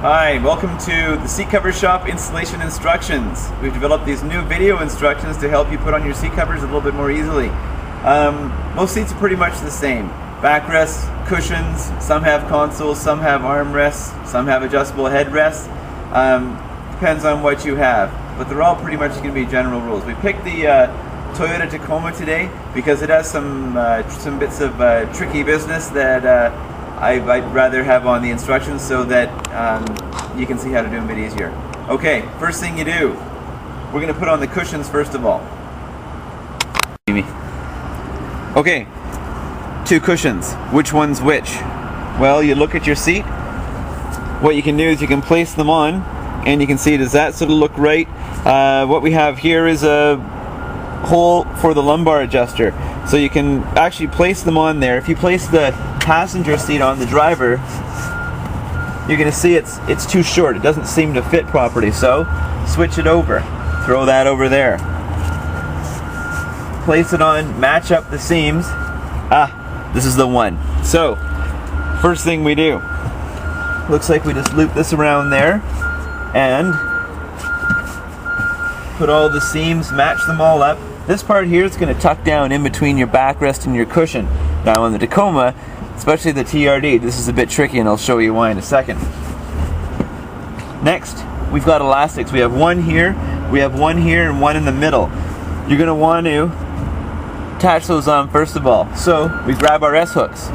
Hi, welcome to the seat cover shop installation instructions. We've developed these new video instructions to help you put on your seat covers a little bit more easily. Most seats are pretty much the same. Backrests, cushions, some have consoles, some have armrests, some have adjustable headrests. Depends on what you have, but they're all pretty much going to be general rules. We picked the Toyota Tacoma today because it has some bits of tricky business that I'd rather have on the instructions so that you can see how to do them a bit easier. Okay, first thing you do, we're going to put on the cushions first of all. Okay, 2 cushions. Which one's which? Well, you look at your seat. What you can do is you can place them on and you can see, does that sort of look right? What we have here is a hole for the lumbar adjuster. So you can actually place them on there. If you place the passenger seat on the driver, you're going to see it's too short. It doesn't seem to fit properly. So switch it over. Throw that over there. Place it on, match up the seams. This is the one. So first thing we do, looks like we just loop this around there and put all the seams, match them all up. This part here is going to tuck down in between your backrest and your cushion. Now on the Tacoma, especially the TRD, this is a bit tricky and I'll show you why in a second. Next, we've got elastics. We have one here, and one in the middle. You're going to want to attach those on first of all. So we grab our S-hooks.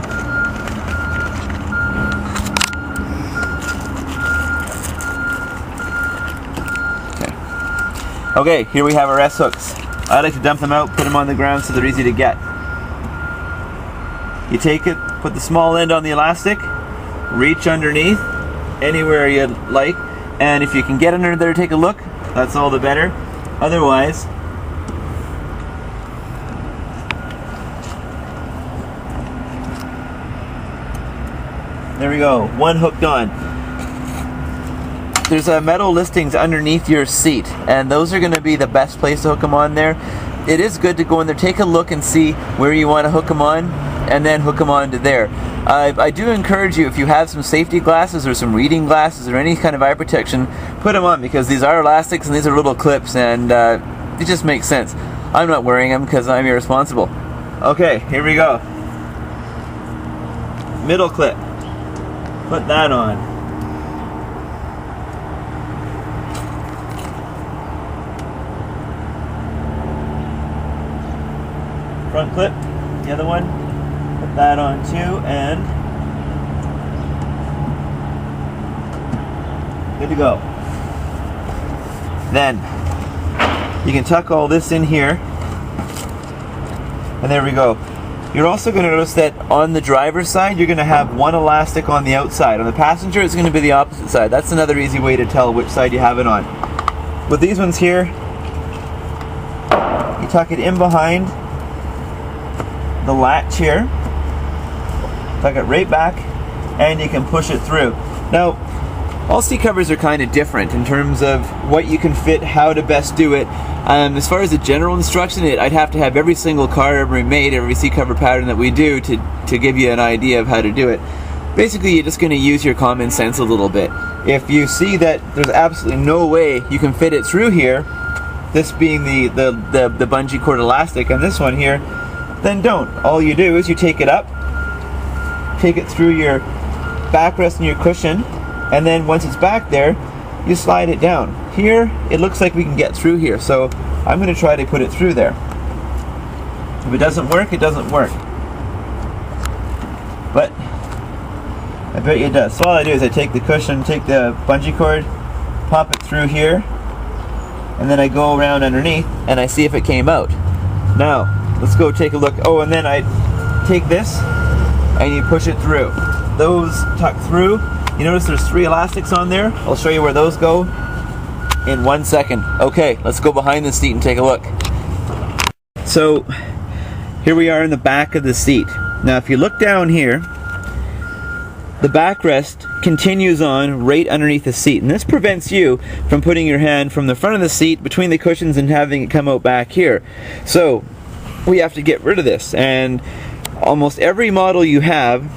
Okay, here we have our S-hooks. I like to dump them out, put them on the ground so they're easy to get. You take it, put the small end on the elastic, reach underneath anywhere you'd like, and if you can get under there, take a look, that's all the better. Otherwise, there we go, one hooked on. There's metal listings underneath your seat, and those are going to be the best place to hook them on there. It is good to go in there, take a look and see where you want to hook them on, and then hook them onto there. I do encourage you, if you have some safety glasses or some reading glasses or any kind of eye protection, put them on, because these are elastics and these are little clips, and it just makes sense. I'm not wearing them because I'm irresponsible. Okay, here we go. Middle clip. Put that on. Front clip, the other one, put that on too, and good to go. Then you can tuck all this in here, and there we go. You're also going to notice that on the driver's side, you're going to have one elastic on the outside. On the passenger, it's going to be the opposite side. That's another easy way to tell which side you have it on. With these ones here, you tuck it in behind the latch here, tuck it right back, and you can push it through. Now, all seat covers are kind of different in terms of what you can fit, how to best do it. As far as the general instruction, I'd have to have every single car ever made, every seat cover pattern that we do to give you an idea of how to do it. Basically, you're just going to use your common sense a little bit. If you see that there's absolutely no way you can fit it through here, this being the bungee cord elastic, and this one here, then don't. All you do is you take it up, take it through your backrest and your cushion, and then once it's back there, you slide it down. Here, it looks like we can get through here, so I'm going to try to put it through there. If it doesn't work, it doesn't work. But I bet you it does. So all I do is I take the cushion, take the bungee cord, pop it through here, and then I go around underneath and I see if it came out. Now, let's go take a look. Oh, and then I take this and you push it through. Those tuck through. You notice there's 3 elastics on there. I'll show you where those go in 1 second. Okay, let's go behind the seat and take a look. So here we are in the back of the seat. Now if you look down here, the backrest continues on right underneath the seat, and this prevents you from putting your hand from the front of the seat between the cushions and having it come out back here. So we have to get rid of this, and almost every model you have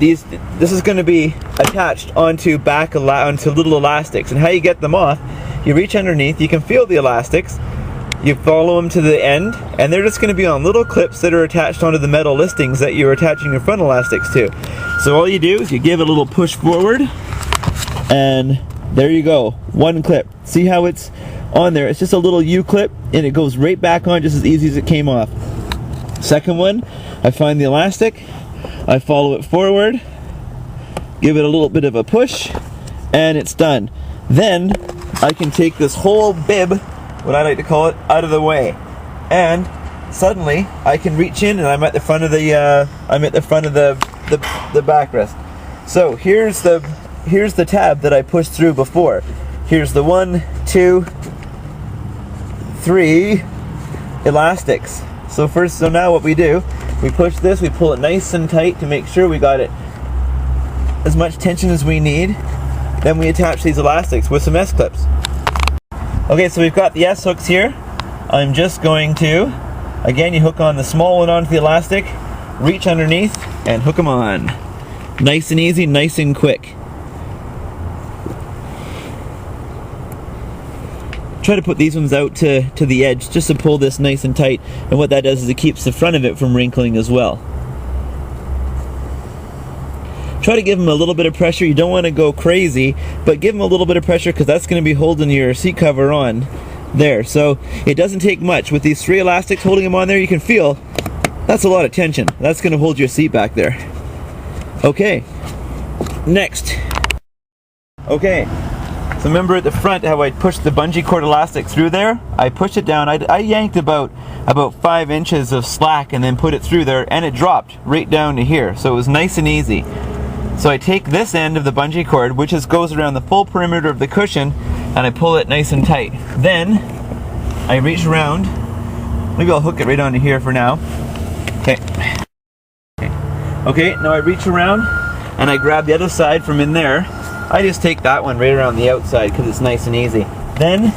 this is going to be attached onto onto little elastics. And how you get them off, you reach underneath, you can feel the elastics, you follow them to the end, and they're just going to be on little clips that are attached onto the metal listings that you're attaching your front elastics to. So all you do is you give it a little push forward, and there you go, one clip. See how it's on there? It's just a little U-clip, and it goes right back on just as easy as it came off. Second one, I find the elastic, I follow it forward, give it a little bit of a push, and it's done. Then I can take this whole bib, what I like to call it, out of the way, and suddenly I can reach in and I'm at the front of the the backrest. So here's the tab that I pushed through before. Here's the 1, 2, 3 elastics. So now what we do, we push this, we pull it nice and tight to make sure we got it as much tension as we need. Then we attach these elastics with some S-clips. Okay, so we've got the S-hooks here. I'm just going to, again, you hook on the small one onto the elastic, reach underneath, and hook them on. Nice and easy, nice and quick. Try to put these ones out to the edge just to pull this nice and tight, and what that does is it keeps the front of it from wrinkling as well. Try to give them a little bit of pressure. You don't want to go crazy, but give them a little bit of pressure because that's going to be holding your seat cover on there. So it doesn't take much. With these 3 elastics holding them on there, you can feel that's a lot of tension. That's going to hold your seat back there. Okay, next. Okay, so remember at the front how I pushed the bungee cord elastic through there? I pushed it down. I yanked about 5 inches of slack and then put it through there, and it dropped right down to here. So it was nice and easy. So I take this end of the bungee cord, which goes around the full perimeter of the cushion, and I pull it nice and tight. Then I reach around. Maybe I'll hook it right onto here for now. Okay, now I reach around and I grab the other side from in there. I just take that one right around the outside because it's nice and easy. Then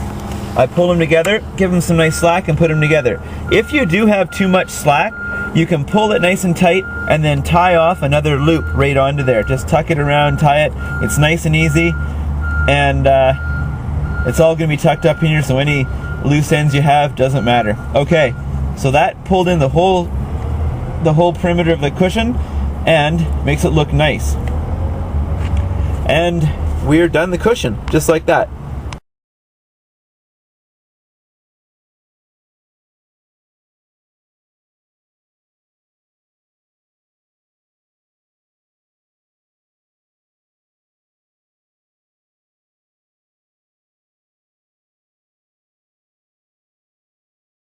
I pull them together, give them some nice slack, and put them together. If you do have too much slack, you can pull it nice and tight and then tie off another loop right onto there. Just tuck it around, tie it. It's nice and easy, and it's all going to be tucked up in here, so any loose ends you have doesn't matter. Okay, so that pulled in the whole perimeter of the cushion and makes it look nice. And we're done the cushion, just like that.